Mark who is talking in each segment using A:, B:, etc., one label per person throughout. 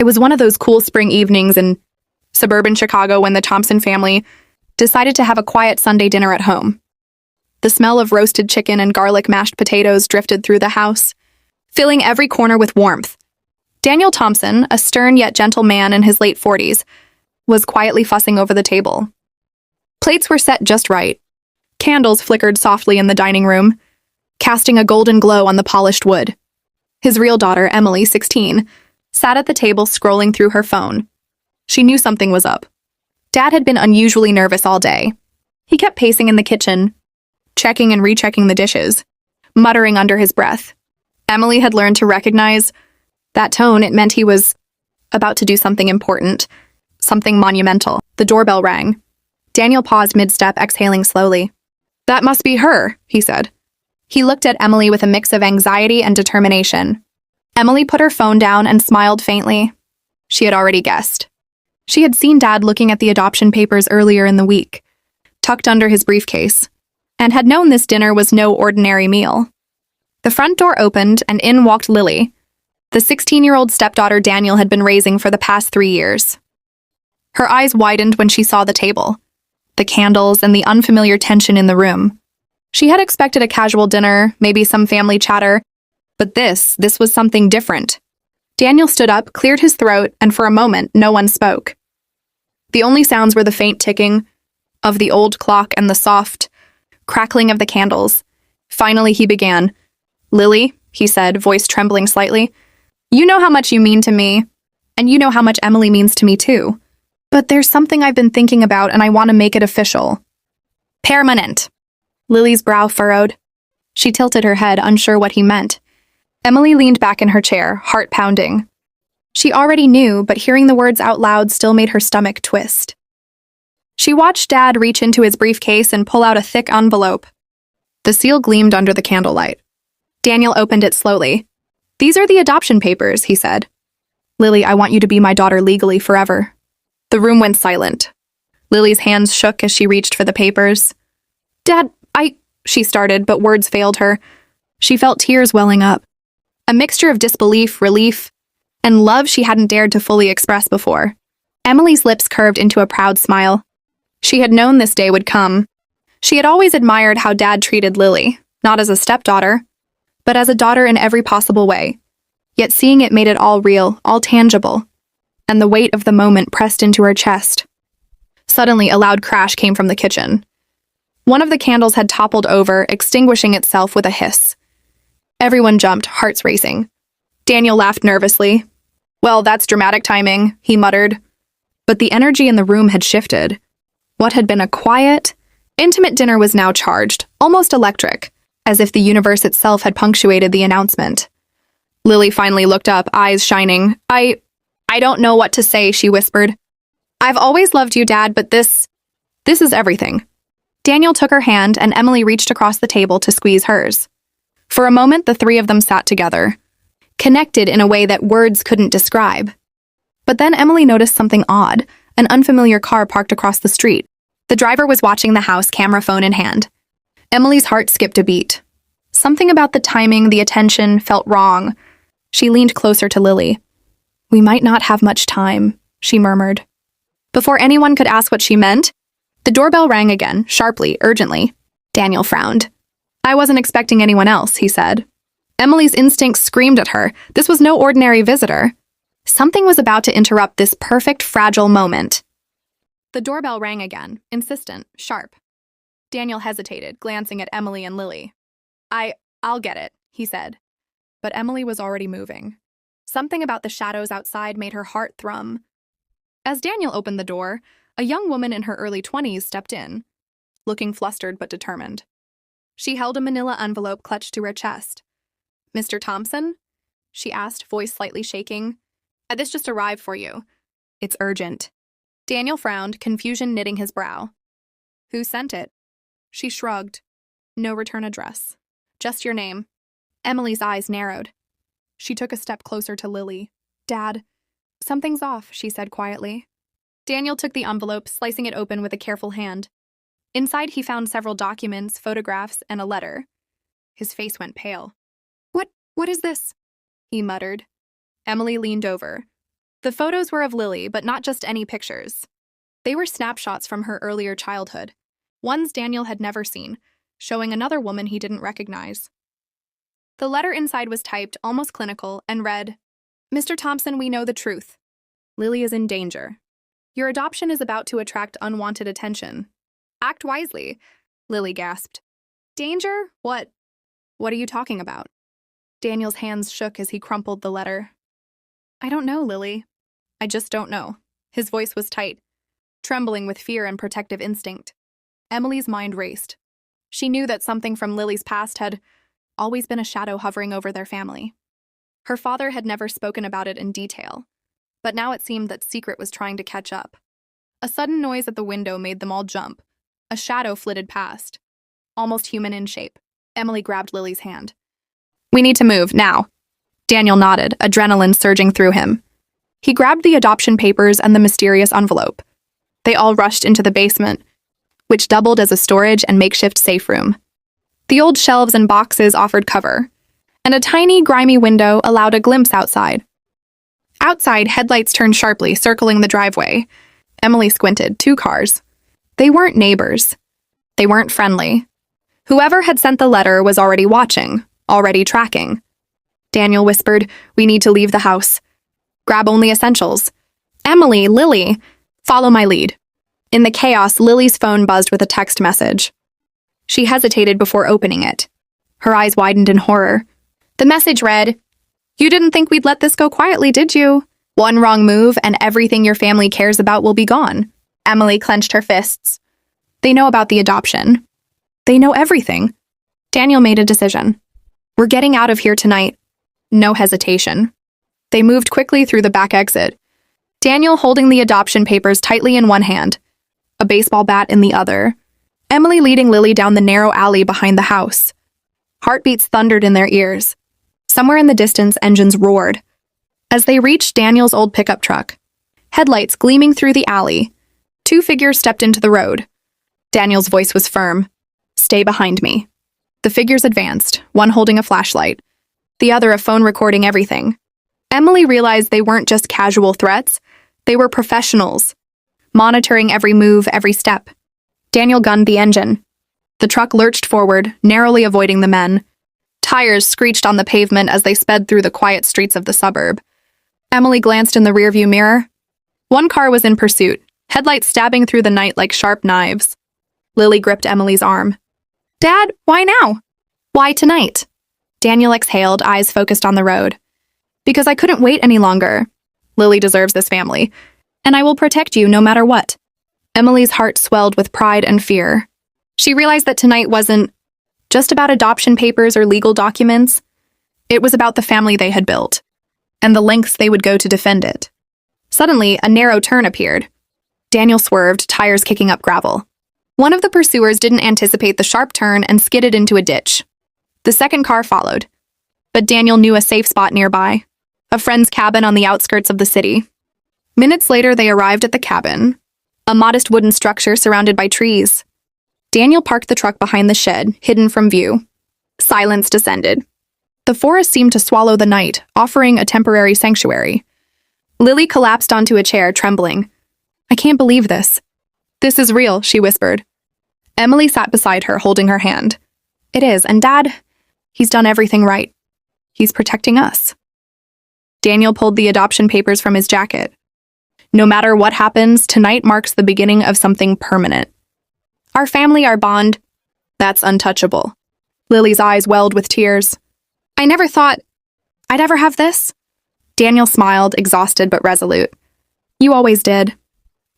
A: It was one of those cool spring evenings in suburban Chicago when the Thompson family decided to have a quiet Sunday dinner at home. The smell of roasted chicken and garlic mashed potatoes drifted through the house, filling every corner with warmth. Daniel Thompson, a stern yet gentle man in his late 40s, was quietly fussing over the table. Plates were set just right. Candles flickered softly in the dining room, casting a golden glow on the polished wood. His real daughter, Emily, 16, sat at the table scrolling through her phone. She knew something was up. Dad had been unusually nervous all day. He kept pacing in the kitchen, checking and rechecking the dishes, muttering under his breath. Emily had learned to recognize that tone. It meant he was about to do something important, something monumental. The doorbell rang. Daniel paused mid-step, exhaling slowly. "That must be her," he said. He looked at Emily with a mix of anxiety and determination. Emily put her phone down and smiled faintly. She had already guessed. She had seen Dad looking at the adoption papers earlier in the week, tucked under his briefcase, and had known this dinner was no ordinary meal. The front door opened, and in walked Lily, the 16-year-old stepdaughter Daniel had been raising for the past 3 years. Her eyes widened when she saw the table, the candles, and the unfamiliar tension in the room. She had expected a casual dinner, maybe some family chatter, but this was something different. Daniel stood up, cleared his throat, and for a moment, no one spoke. The only sounds were the faint ticking of the old clock and the soft crackling of the candles. Finally, he began. "Lily," he said, voice trembling slightly, "you know how much you mean to me, and you know how much Emily means to me too. But there's something I've been thinking about, and I want to make it official. Permanent." Lily's brow furrowed. She tilted her head, unsure what he meant. Emily leaned back in her chair, heart pounding. She already knew, but hearing the words out loud still made her stomach twist. She watched Dad reach into his briefcase and pull out a thick envelope. The seal gleamed under the candlelight. Daniel opened it slowly. "These are the adoption papers," he said. "Lily, I want you to be my daughter legally forever." The room went silent. Lily's hands shook as she reached for the papers. "Dad, she started, but words failed her. She felt tears welling up. A mixture of disbelief, relief, and love she hadn't dared to fully express before. Emily's lips curved into a proud smile. She had known this day would come. She had always admired how Dad treated Lily, not as a stepdaughter, but as a daughter in every possible way. Yet seeing it made it all real, all tangible, and the weight of the moment pressed into her chest. Suddenly, a loud crash came from the kitchen. One of the candles had toppled over, extinguishing itself with a hiss. Everyone jumped, hearts racing. Daniel laughed nervously. "Well, that's dramatic timing," he muttered. But the energy in the room had shifted. What had been a quiet, intimate dinner was now charged, almost electric, as if the universe itself had punctuated the announcement. Lily finally looked up, eyes shining. I don't know what to say," she whispered. "I've always loved you, Dad, but this is everything." Daniel took her hand, and Emily reached across the table to squeeze hers. For a moment, the three of them sat together, connected in a way that words couldn't describe. But then Emily noticed something odd, an unfamiliar car parked across the street. The driver was watching the house, camera phone in hand. Emily's heart skipped a beat. Something about the timing, the attention, felt wrong. She leaned closer to Lily. "We might not have much time," she murmured. Before anyone could ask what she meant, the doorbell rang again, sharply, urgently. Daniel frowned. "I wasn't expecting anyone else," he said. Emily's instincts screamed at her. This was no ordinary visitor. Something was about to interrupt this perfect, fragile moment. The doorbell rang again, insistent, sharp. Daniel hesitated, glancing at Emily and Lily. I'll get it," he said. But Emily was already moving. Something about the shadows outside made her heart thrum. As Daniel opened the door, a young woman in her early 20s stepped in, looking flustered but determined. She held a manila envelope clutched to her chest. "Mr. Thompson?" she asked, voice slightly shaking. "This just arrived for you. It's urgent." Daniel frowned, confusion knitting his brow. "Who sent it?" She shrugged. "No return address. Just your name." Emily's eyes narrowed. She took a step closer to Lily. "Dad, something's off," she said quietly. Daniel took the envelope, slicing it open with a careful hand. Inside, he found several documents, photographs, and a letter. His face went pale. What is this?" he muttered. Emily leaned over. The photos were of Lily, but not just any pictures. They were snapshots from her earlier childhood, ones Daniel had never seen, showing another woman he didn't recognize. The letter inside was typed, almost clinical, and read, "Mr. Thompson, we know the truth. Lily is in danger. Your adoption is about to attract unwanted attention. Act wisely," Lily gasped. "Danger? What? What are you talking about?" Daniel's hands shook as he crumpled the letter. "I don't know, Lily. I just don't know." His voice was tight, trembling with fear and protective instinct. Emily's mind raced. She knew that something from Lily's past had always been a shadow hovering over their family. Her father had never spoken about it in detail, but now it seemed that secret was trying to catch up. A sudden noise at the window made them all jump. A shadow flitted past, almost human in shape. Emily grabbed Lily's hand. "We need to move, now." Daniel nodded, adrenaline surging through him. He grabbed the adoption papers and the mysterious envelope. They all rushed into the basement, which doubled as a storage and makeshift safe room. The old shelves and boxes offered cover, and a tiny, grimy window allowed a glimpse outside. Outside, headlights turned sharply, circling the driveway. Emily squinted. 2 cars. They weren't neighbors. They weren't friendly. Whoever had sent the letter was already watching, already tracking. Daniel whispered, "We need to leave the house. Grab only essentials. Emily, Lily, follow my lead." In the chaos, Lily's phone buzzed with a text message. She hesitated before opening it. Her eyes widened in horror. The message read, "You didn't think we'd let this go quietly, did you? One wrong move and everything your family cares about will be gone." Emily clenched her fists. They know about the adoption. They know everything. Daniel made a decision. "We're getting out of here tonight." No hesitation. They moved quickly through the back exit, Daniel holding the adoption papers tightly in one hand, a baseball bat in the other. Emily leading Lily down the narrow alley behind the house. Heartbeats thundered in their ears. Somewhere in the distance, engines roared. As they reached Daniel's old pickup truck, headlights gleaming through the alley, 2 figures stepped into the road. Daniel's voice was firm. "Stay behind me." The figures advanced, one holding a flashlight, the other a phone recording everything. Emily realized they weren't just casual threats, they were professionals, monitoring every move, every step. Daniel gunned the engine. The truck lurched forward, narrowly avoiding the men. Tires screeched on the pavement as they sped through the quiet streets of the suburb. Emily glanced in the rearview mirror. One car was in pursuit, headlights stabbing through the night like sharp knives. Lily gripped Emily's arm. "Dad, why now? Why tonight?" Daniel exhaled, eyes focused on the road. "Because I couldn't wait any longer. Lily deserves this family, and I will protect you no matter what." Emily's heart swelled with pride and fear. She realized that tonight wasn't just about adoption papers or legal documents. It was about the family they had built, and the lengths they would go to defend it. Suddenly, a narrow turn appeared. Daniel swerved, tires kicking up gravel. One of the pursuers didn't anticipate the sharp turn and skidded into a ditch. The second car followed, but Daniel knew a safe spot nearby, a friend's cabin on the outskirts of the city. Minutes later, they arrived at the cabin, a modest wooden structure surrounded by trees. Daniel parked the truck behind the shed, hidden from view. Silence descended. The forest seemed to swallow the night, offering a temporary sanctuary. Lily collapsed onto a chair, trembling. "I can't believe this. This is real," she whispered. Emily sat beside her, holding her hand. "It is, and Dad, he's done everything right. He's protecting us." Daniel pulled the adoption papers from his jacket. "No matter what happens, tonight marks the beginning of something permanent. Our family, our bond, that's untouchable." Lily's eyes welled with tears. "I never thought I'd ever have this." Daniel smiled, exhausted but resolute. "You always did.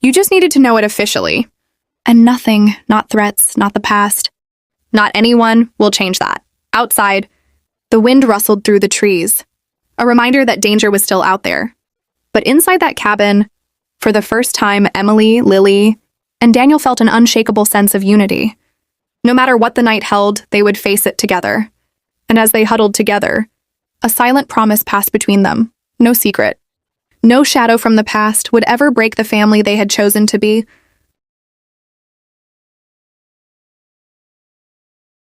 A: You just needed to know it officially. And nothing, not threats, not the past, not anyone, will change that." Outside, the wind rustled through the trees, a reminder that danger was still out there. But inside that cabin, for the first time, Emily, Lily, and Daniel felt an unshakable sense of unity. No matter what the night held, they would face it together. And as they huddled together, a silent promise passed between them. No secret. No shadow from the past would ever break the family they had chosen to be.